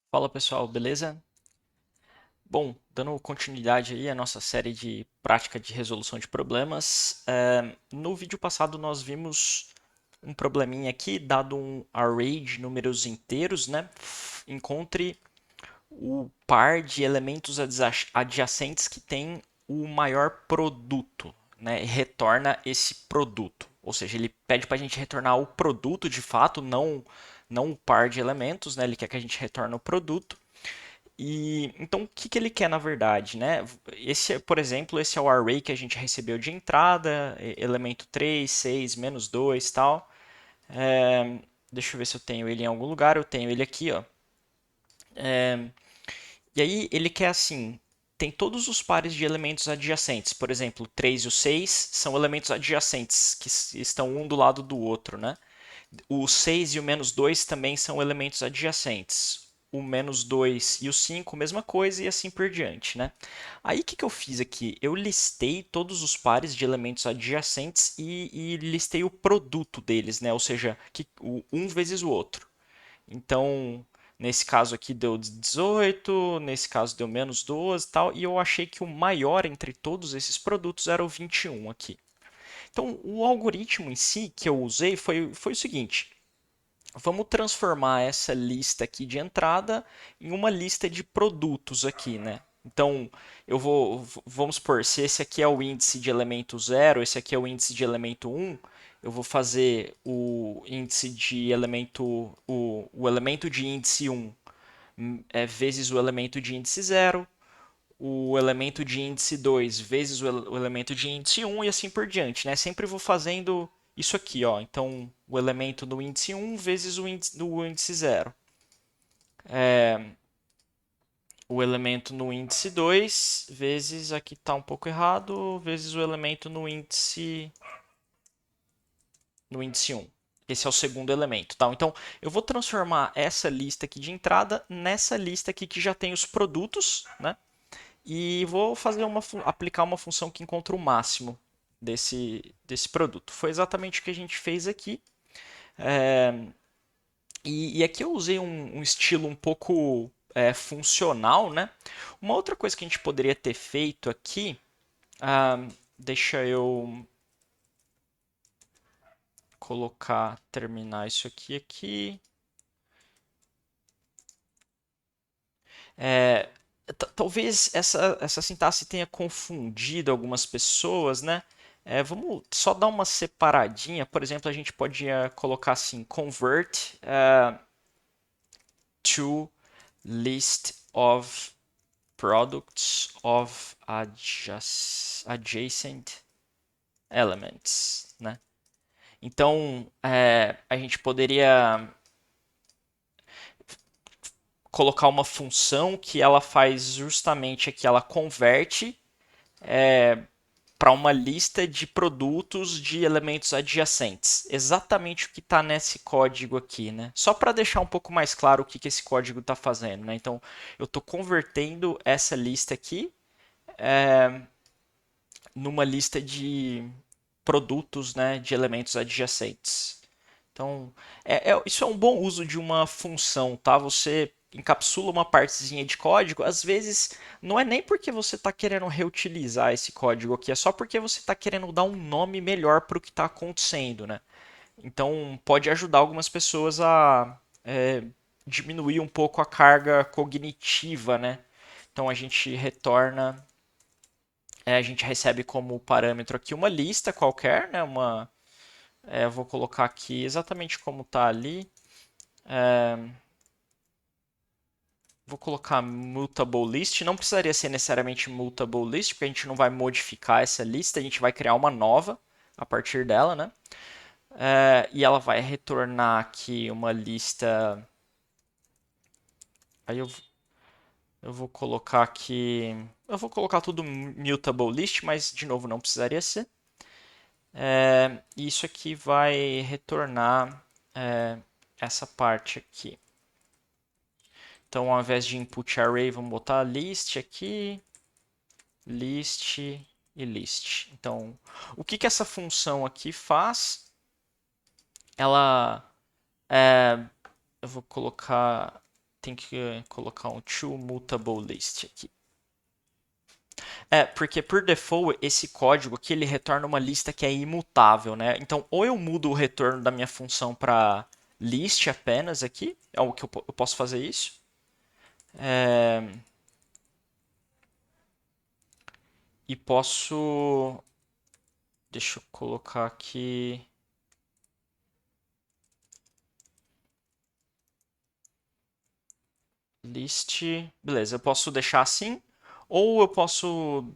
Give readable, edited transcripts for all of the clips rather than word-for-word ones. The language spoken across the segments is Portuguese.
Fala pessoal, beleza? Bom, dando continuidade aí à nossa série de prática de resolução de problemas, no vídeo passado nós vimos um probleminha aqui, dado um array de números inteiros, né? Encontre o par de elementos adjacentes que tem o maior produto, né? E retorna esse produto. Ou seja, ele pede para a gente retornar o produto de fato, não o par de elementos, né? Ele quer que a gente retorne o produto. E então o que que ele quer na verdade, né? Esse, por exemplo, esse é o array que a gente recebeu de entrada, elemento 3, 6, menos 2, tal. Deixa eu ver se eu tenho ele em algum lugar, eu tenho ele aqui, ó. E aí ele quer assim, tem todos os pares de elementos adjacentes. Por exemplo, o 3 e o 6 são elementos adjacentes que estão um do lado do outro, né? O 6 e o menos 2 também são elementos adjacentes. O menos 2 e o 5, mesma coisa, e assim por diante, né? Aí o que eu fiz aqui? Eu listei todos os pares de elementos adjacentes e listei o produto deles, né? Ou seja, um vezes o outro. Então, nesse caso aqui deu 18, nesse caso deu menos 12 e tal, e eu achei que o maior entre todos esses produtos era o 21 aqui. Então, o algoritmo em si que eu usei foi o seguinte: vamos transformar essa lista aqui de entrada em uma lista de produtos aqui, né? Então, vamos supor, se esse aqui é o índice de elemento 0, esse aqui é o índice de elemento 1, eu vou fazer o índice de o elemento de índice 1 vezes o elemento de índice 0, o elemento de índice 2 vezes o elemento de índice 1 e assim por diante, né? Sempre vou fazendo isso aqui, ó. Então, o elemento do índice 1 vezes o índice do índice 0. O elemento no índice 2 vezes, aqui está um pouco errado, vezes o elemento no índice 1. Esse é o segundo elemento, tá? Então, eu vou transformar essa lista aqui de entrada nessa lista aqui que já tem os produtos, né? E vou aplicar uma função que encontra o máximo desse produto. Foi exatamente o que a gente fez aqui. E aqui eu usei um estilo um pouco funcional, né? Uma outra coisa que a gente poderia ter feito aqui, deixa eu terminar isso aqui. É, talvez essa sintaxe tenha confundido algumas pessoas, né? Vamos só dar uma separadinha. Por exemplo, a gente podia colocar assim: convert to list of products of adjacent elements, né? Então, a gente poderia colocar uma função que ela faz justamente aqui, ela converte para uma lista de produtos de elementos adjacentes. Exatamente o que está nesse código aqui, né? Só para deixar um pouco mais claro o que esse código está fazendo, né? Então, eu estou convertendo essa lista aqui numa lista de produtos, né, de elementos adjacentes. Então, isso é um bom uso de uma função, tá? Você encapsula uma partezinha de código, às vezes não é nem porque você está querendo reutilizar esse código aqui, é só porque você está querendo dar um nome melhor para o que está acontecendo, né? Então, pode ajudar algumas pessoas a diminuir um pouco a carga cognitiva, né? Então, a gente recebe como parâmetro aqui uma lista qualquer, né? Eu vou colocar aqui exatamente como está ali. Vou colocar mutable list. Não precisaria ser necessariamente mutable list, porque a gente não vai modificar essa lista, a gente vai criar uma nova a partir dela, né? E ela vai retornar aqui uma lista. Aí eu vou colocar aqui. Eu vou colocar tudo mutable list, mas de novo não precisaria ser. Isso aqui vai retornar essa parte aqui. Então, ao invés de input array, vamos botar list aqui, list e list. Então, o que essa função aqui faz? Ela, eu vou colocar, tem que colocar um toMutableList aqui. Porque por default esse código aqui ele retorna uma lista que é imutável, né? Então, ou eu mudo o retorno da minha função para list apenas aqui, é o que eu posso fazer isso. É, e posso, deixa eu colocar aqui, list, beleza, eu posso deixar assim, ou eu posso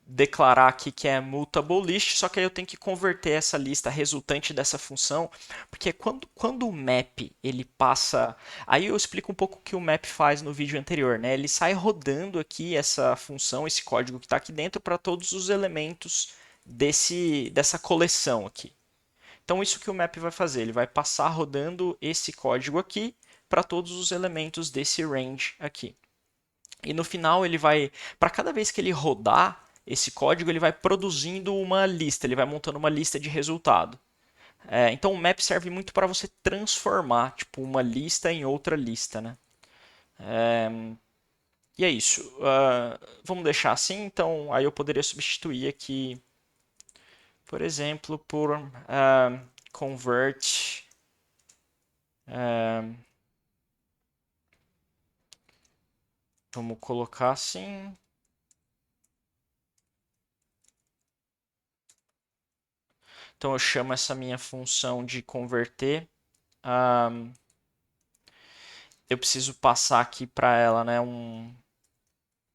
declarar aqui que é mutable list, só que aí eu tenho que converter essa lista resultante dessa função, porque quando o map ele passa, aí eu explico um pouco o que o map faz no vídeo anterior, né? Ele sai rodando aqui essa função, esse código que está aqui dentro para todos os elementos dessa coleção aqui. Então, isso que o map vai fazer, ele vai passar rodando esse código aqui para todos os elementos desse range aqui. E no final ele vai, para cada vez que ele rodar esse código, ele vai produzindo uma lista, ele vai montando uma lista de resultado. Então o map serve muito para você transformar tipo, uma lista em outra lista. Né? E é isso. Vamos deixar assim, então aí eu poderia substituir aqui, por exemplo, por convert. Vamos colocar assim. Então eu chamo essa minha função de converter. Eu preciso passar aqui para ela, né,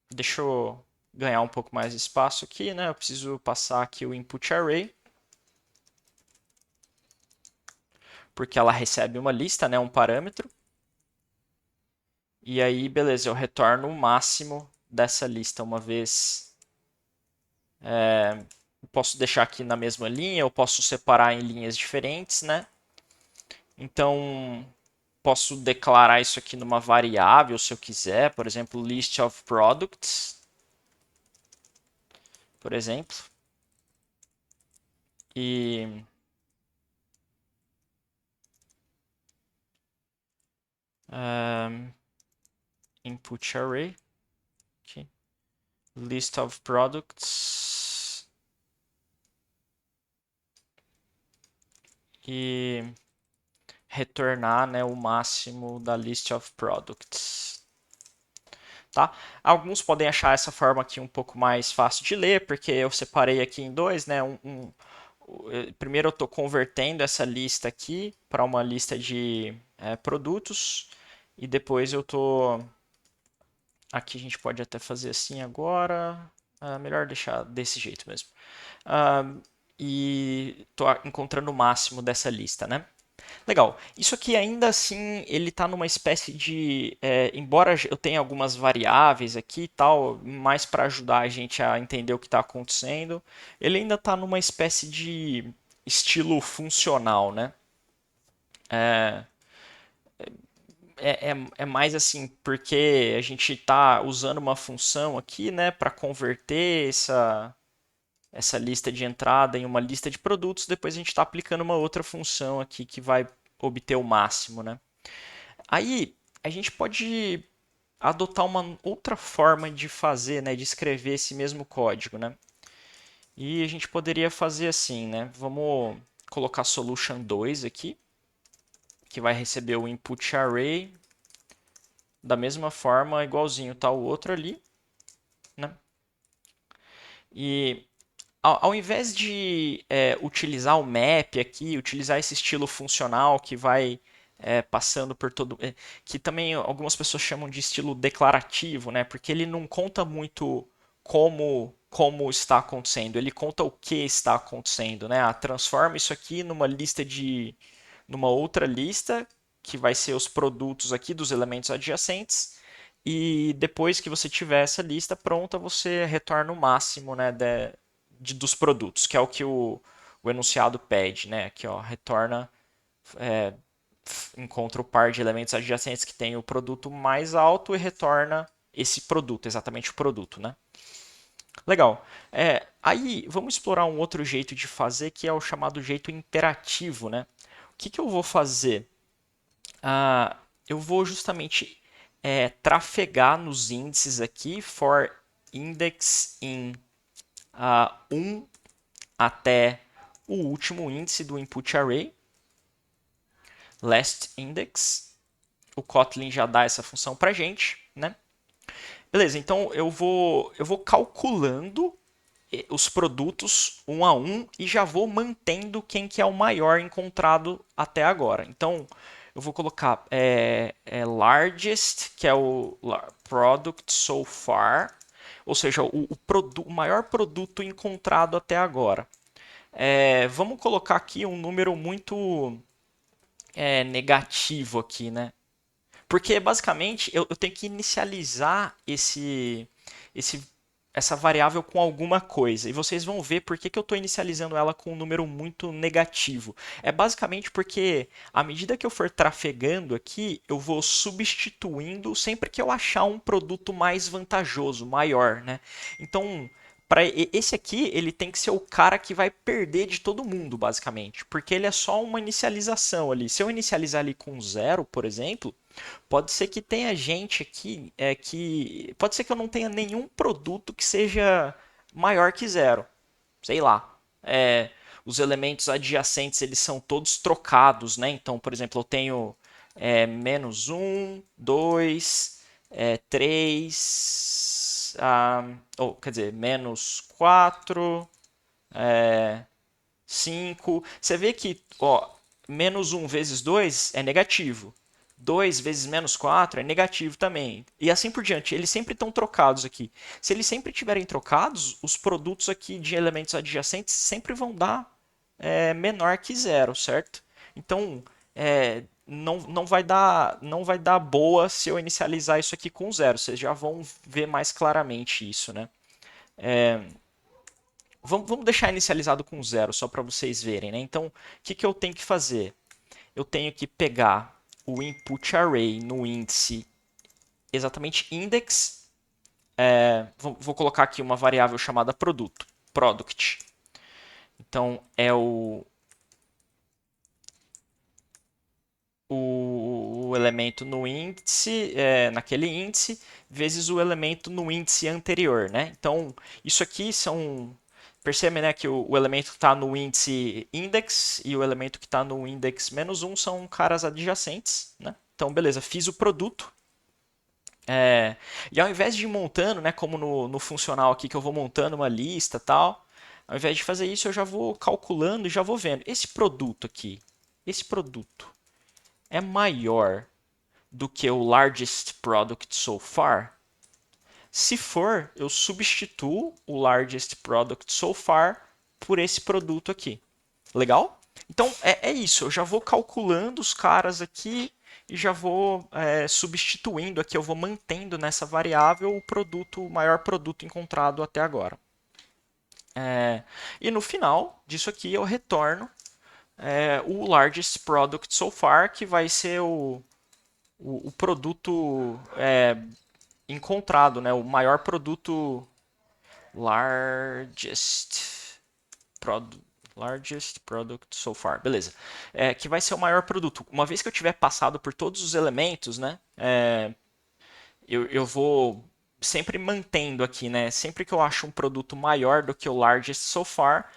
Deixa eu ganhar um pouco mais de espaço aqui, né? Eu preciso passar aqui o input array, porque ela recebe uma lista, né, um parâmetro. E aí, beleza, eu retorno o máximo dessa lista uma vez. Eu posso deixar aqui na mesma linha, eu posso separar em linhas diferentes, né? Então, posso declarar isso aqui numa variável se eu quiser, por exemplo, list of products, por exemplo. E input array, okay. List of products e retornar, né, o máximo da list of products. Tá? Alguns podem achar essa forma aqui um pouco mais fácil de ler, porque eu separei aqui em dois, né? Primeiro eu estou convertendo essa lista aqui para uma lista de produtos e depois eu estou aqui a gente pode até fazer assim agora, melhor deixar desse jeito mesmo. E estou encontrando o máximo dessa lista, né? Legal. Isso aqui ainda assim ele está numa espécie de, embora eu tenha algumas variáveis aqui e tal, mais para ajudar a gente a entender o que está acontecendo, ele ainda está numa espécie de estilo funcional, né? É mais assim porque a gente está usando uma função aqui, né, para converter essa lista de entrada em uma lista de produtos, depois a gente está aplicando uma outra função aqui que vai obter o máximo, né? Aí a gente pode adotar uma outra forma de fazer, né, de escrever esse mesmo código, né? E a gente poderia fazer assim, né? Vamos colocar solution 2 aqui, que vai receber o input array da mesma forma, igualzinho tá o outro ali, né? E ao invés de utilizar o map aqui, utilizar esse estilo funcional que vai passando por todo. Que também algumas pessoas chamam de estilo declarativo, né? Porque ele não conta muito como está acontecendo, ele conta o que está acontecendo, né? Transforma isso aqui numa outra lista que vai ser os produtos aqui dos elementos adjacentes. E depois que você tiver essa lista pronta, você retorna o máximo, né, dos produtos, que é o que o enunciado pede, né? Aqui, ó, retorna, encontra o par de elementos adjacentes que tem o produto mais alto e retorna esse produto, exatamente o produto, né? Legal. Aí vamos explorar um outro jeito de fazer que é o chamado jeito imperativo, né? O que eu vou fazer? Eu vou justamente trafegar nos índices aqui for index in 1 até o último índice do input array, last index. O Kotlin já dá essa função para gente, né? Beleza, então eu vou calculando os produtos um a um e já vou mantendo quem que é o maior encontrado até agora. Então, eu vou colocar largest, que é o product so far, ou seja, o maior produto encontrado até agora. Vamos colocar aqui um número muito negativo aqui, né? Porque basicamente eu tenho que inicializar esse, essa variável com alguma coisa. E vocês vão ver por que, que eu estou inicializando ela com um número muito negativo. É basicamente porque à medida que eu for trafegando aqui, eu vou substituindo sempre que eu achar um produto mais vantajoso, maior, né? Então, para esse aqui, ele tem que ser o cara que vai perder de todo mundo, basicamente. Porque ele é só uma inicialização ali. Se eu inicializar ali com zero, por exemplo, pode ser que tenha gente aqui que. Pode ser que eu não tenha nenhum produto que seja maior que zero. Sei lá. Os elementos adjacentes eles são todos trocados, né? Então, por exemplo, eu tenho menos um, 2, 3, ou quer dizer, menos 4, 5. Você vê que ó, menos um vezes 2 é negativo. 2 vezes menos 4 é negativo também. E assim por diante. Eles sempre estão trocados aqui. Se eles sempre estiverem trocados, os produtos aqui de elementos adjacentes sempre vão dar menor que zero, certo? Então, não vai dar boa se eu inicializar isso aqui com zero. Vocês já vão ver mais claramente isso, né? Vamos deixar inicializado com zero, só para vocês verem, né? Então, o que eu tenho que fazer? Eu tenho que pegar o input array no índice exatamente index. Vou colocar aqui uma variável chamada produto, product. Então, é o elemento no índice, naquele índice, vezes o elemento no índice anterior, né? Então, isso aqui são. Percebe, né, que o elemento que está no índice index e o elemento que está no index menos um são caras adjacentes, né? Então, beleza, fiz o produto. E ao invés de ir montando, né, como no funcional aqui, que eu vou montando uma lista tal, ao invés de fazer isso, eu já vou calculando e já vou vendo. Esse produto aqui, esse produto é maior do que o largest product so far? Se for, eu substituo o largest product so far por esse produto aqui. Legal? Então é isso. Eu já vou calculando os caras aqui e já vou substituindo aqui. Eu vou mantendo nessa variável o produto, o maior produto encontrado até agora. E no final disso aqui eu retorno o largest product so far, que vai ser o produto encontrado, né? O maior produto largest product. Largest product so far. Beleza. Que vai ser o maior produto. Uma vez que eu tiver passado por todos os elementos, né? Eu vou sempre mantendo aqui, né? Sempre que eu acho um produto maior do que o largest so far.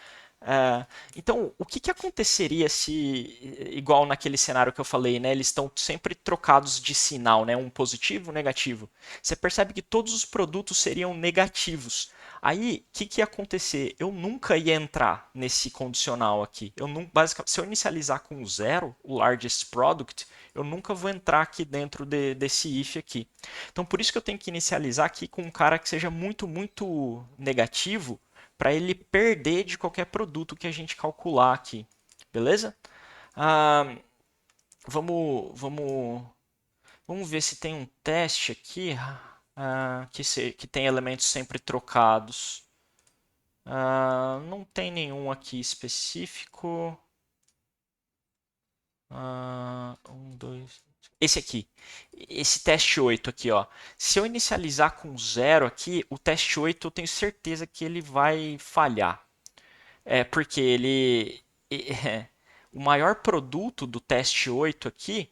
Então, o que aconteceria se, igual naquele cenário que eu falei, né? Eles estão sempre trocados de sinal, né? Um positivo, um negativo. Você percebe que todos os produtos seriam negativos. Aí, o que ia acontecer? Eu nunca ia entrar nesse condicional aqui. Basicamente, se eu inicializar com zero, o largest product, eu nunca vou entrar aqui dentro desse if aqui. Então, por isso que eu tenho que inicializar aqui com um cara que seja muito, muito negativo, para ele perder de qualquer produto que a gente calcular aqui. Beleza? Ah, vamos, vamos ver se tem um teste aqui que tem elementos sempre trocados. Não tem nenhum aqui específico. Um, dois. Esse aqui. Esse teste 8 aqui, ó. Se eu inicializar com zero aqui, o teste 8 eu tenho certeza que ele vai falhar. Porque o maior produto do teste 8 aqui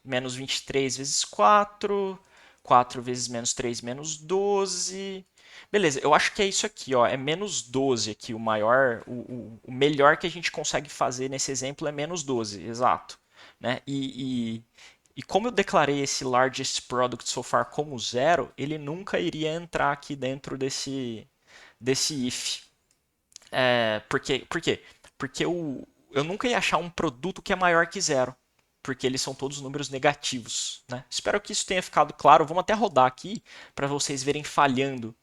menos 23 vezes 4, 4 vezes menos 3, menos 12. Beleza, eu acho que é isso aqui, ó, é menos 12 aqui, o maior, o melhor que a gente consegue fazer nesse exemplo é menos 12, exato. Né? E como eu declarei esse largest product so far como zero, ele nunca iria entrar aqui dentro desse if. Por quê? Porque eu nunca ia achar um produto que é maior que zero, porque eles são todos números negativos. Né? Espero que isso tenha ficado claro. Vamos até rodar aqui para vocês verem falhando.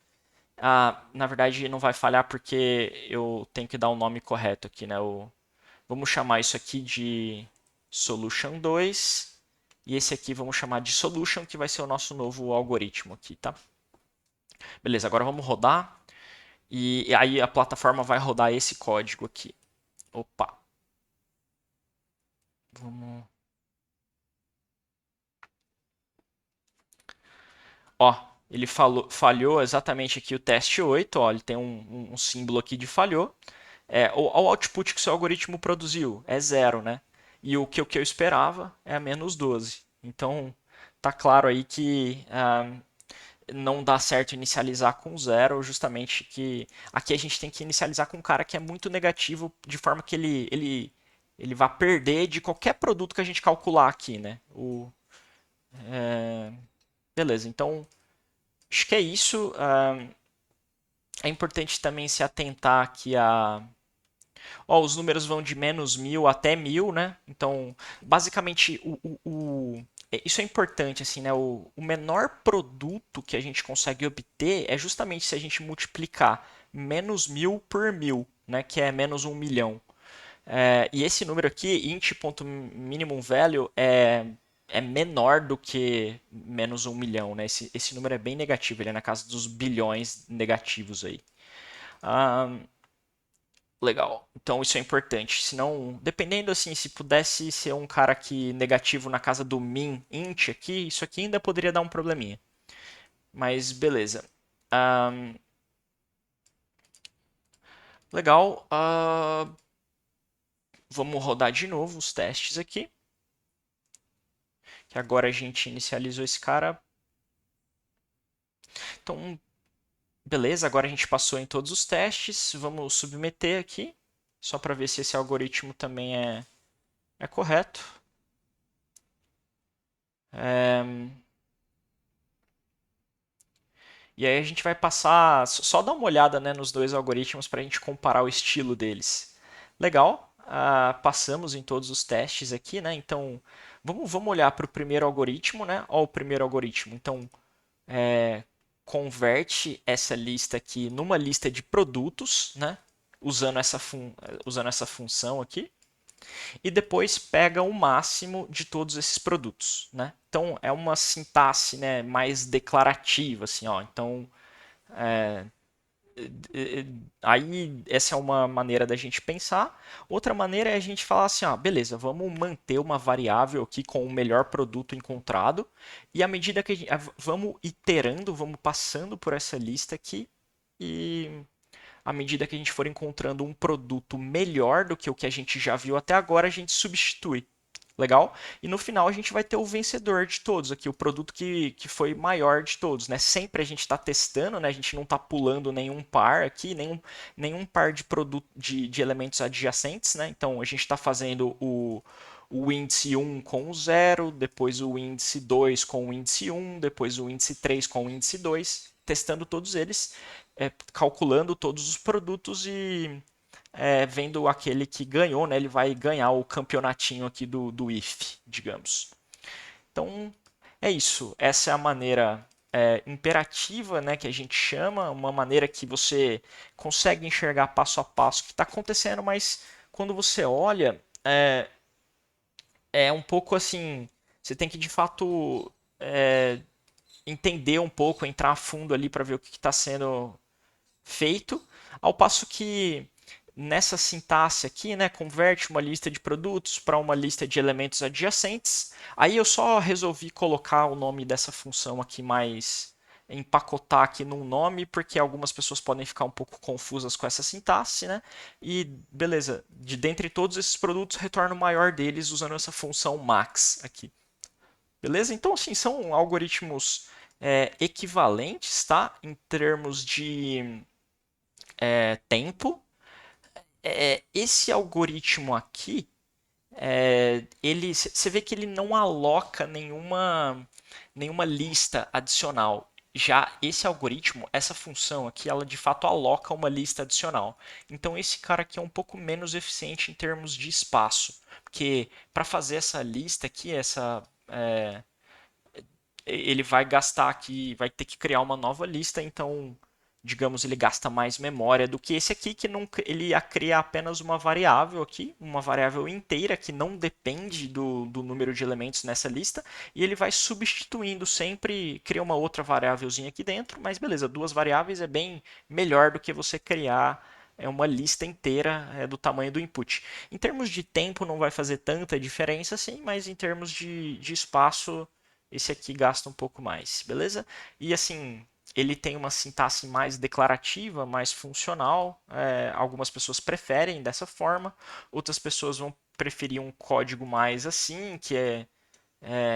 Na verdade, não vai falhar porque eu tenho que dar o nome correto aqui. Né? Vamos chamar isso aqui de solution 2 e esse aqui vamos chamar de solution, que vai ser o nosso novo algoritmo aqui. Tá? Beleza, agora vamos rodar. E aí a plataforma vai rodar esse código aqui. Opa, vamos. Ó, ele falhou exatamente aqui o teste 8. Ó, ele tem um símbolo aqui de falhou. O output que o seu algoritmo produziu é zero, né? E o que eu esperava é a menos 12. Então, tá claro aí que não dá certo inicializar com zero, justamente que aqui a gente tem que inicializar com um cara que é muito negativo, de forma que ele vai perder de qualquer produto que a gente calcular aqui, né? Beleza, então acho que é isso. É importante também se atentar aqui a. Ó, os números vão de menos 1000 até 1000, né? Então, basicamente, isso é importante, assim, né? O menor produto que a gente consegue obter é justamente se a gente multiplicar menos 1000 por 1000, né? Que é menos 1 milhão. E esse número aqui, int.minimum value, é menor do que menos 1 milhão, né? Esse número é bem negativo, ele é na casa dos bilhões negativos aí. Ah, legal. Então isso é importante. Senão, dependendo assim, se pudesse ser um cara aqui negativo na casa do min int aqui, isso aqui ainda poderia dar um probleminha. Mas beleza. Ah, legal. Vamos rodar de novo os testes aqui. Que agora a gente inicializou esse cara. Então, beleza, agora a gente passou em todos os testes. Vamos submeter aqui, só para ver se esse algoritmo também é correto. É, e aí a gente vai passar, só dar uma olhada, né, nos dois algoritmos para a gente comparar o estilo deles. Legal, passamos em todos os testes aqui, né? Então vamos olhar para o primeiro algoritmo, né? Ó, o primeiro algoritmo. Então é, converte essa lista aqui numa lista de produtos, né? Usando essa função aqui. E depois pega o máximo de todos esses produtos, né? Então é uma sintaxe, né, mais declarativa, assim, ó. Então aí essa é uma maneira da gente pensar. Outra maneira é a gente falar assim, ó, beleza, vamos manter uma variável aqui com o melhor produto encontrado e à medida que vamos iterando, vamos passando por essa lista aqui e à medida que a gente for encontrando um produto melhor do que o que a gente já viu até agora, a gente substitui. Legal? E no final a gente vai ter o vencedor de todos aqui, o produto que foi maior de todos, né? Sempre a gente está testando, né? A gente não está pulando nenhum par aqui, nenhum par de produto de elementos adjacentes, né? Então a gente está fazendo o índice 1 com o 0, depois o índice 2 com o índice 1, depois o índice 3 com o índice 2, testando todos eles, calculando todos os produtos e vendo aquele que ganhou, né, ele vai ganhar o campeonatinho aqui do IF, digamos. Então, é isso. Essa é a maneira imperativa, né, que a gente chama, uma maneira que você consegue enxergar passo a passo o que está acontecendo, mas quando você olha, é um pouco assim, você tem que de fato entender um pouco, entrar a fundo ali para ver o que está sendo feito, ao passo que nessa sintaxe aqui, né, converte uma lista de produtos para uma lista de elementos adjacentes. Aí eu só resolvi colocar o nome dessa função aqui mais empacotar aqui num nome, porque algumas pessoas podem ficar um pouco confusas com essa sintaxe, né? E beleza, de dentre todos esses produtos, retorna o maior deles usando essa função max aqui. Beleza? Então, assim, são algoritmos equivalentes, tá? Em termos de tempo. Esse algoritmo aqui, ele, você vê que ele não aloca nenhuma lista adicional. Já esse algoritmo, essa função aqui, ela de fato aloca uma lista adicional. Então esse cara aqui é um pouco menos eficiente em termos de espaço, porque para fazer essa lista aqui, ele vai gastar aqui, vai ter que criar uma nova lista, então, digamos, ele gasta mais memória do que esse aqui, que não, ele ia criar apenas uma variável aqui, uma variável inteira que não depende do número de elementos nessa lista, e ele vai substituindo sempre, cria uma outra variávelzinha aqui dentro, mas beleza, duas variáveis é bem melhor do que você criar uma lista inteira do tamanho do input. Em termos de tempo não vai fazer tanta diferença assim, mas em termos de espaço esse aqui gasta um pouco mais, beleza? E assim, ele tem uma sintaxe mais declarativa, mais funcional. Algumas pessoas preferem dessa forma, outras pessoas vão preferir um código mais assim, que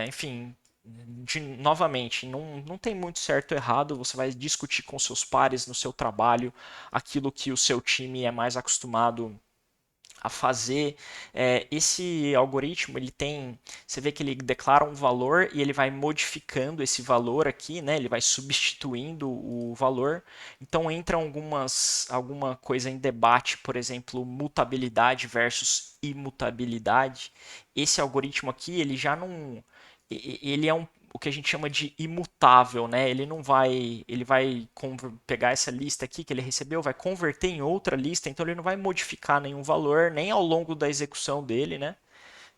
enfim, novamente, não tem muito certo ou errado. Você vai discutir com seus pares no seu trabalho aquilo que o seu time é mais acostumado a fazer. Esse algoritmo, ele tem, você vê que ele declara um valor e ele vai modificando esse valor aqui, né? Ele vai substituindo o valor. Então entra alguma coisa em debate, por exemplo, mutabilidade versus imutabilidade. Esse algoritmo aqui, ele já não, ele é o que a gente chama de imutável, né? Ele vai pegar essa lista aqui que ele recebeu, vai converter em outra lista, então ele não vai modificar nenhum valor, nem ao longo da execução dele, né?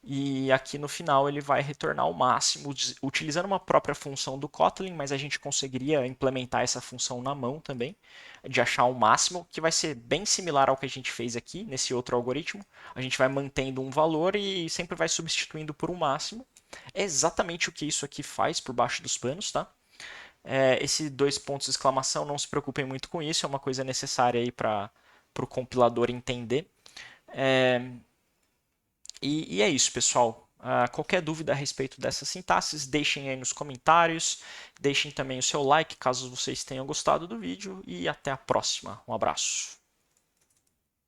E aqui no final ele vai retornar o máximo, utilizando uma própria função do Kotlin, mas a gente conseguiria implementar essa função na mão também, de achar o máximo, que vai ser bem similar ao que a gente fez aqui nesse outro algoritmo. A gente vai mantendo um valor e sempre vai substituindo por um máximo. É exatamente o que isso aqui faz por baixo dos panos, tá? Esse dois pontos de exclamação, não se preocupem muito com isso, é uma coisa necessária aí para o compilador entender. É, e é isso, pessoal. Qualquer dúvida a respeito dessas sintaxes, deixem aí nos comentários. Deixem também o seu like caso vocês tenham gostado do vídeo. E até a próxima. Um abraço.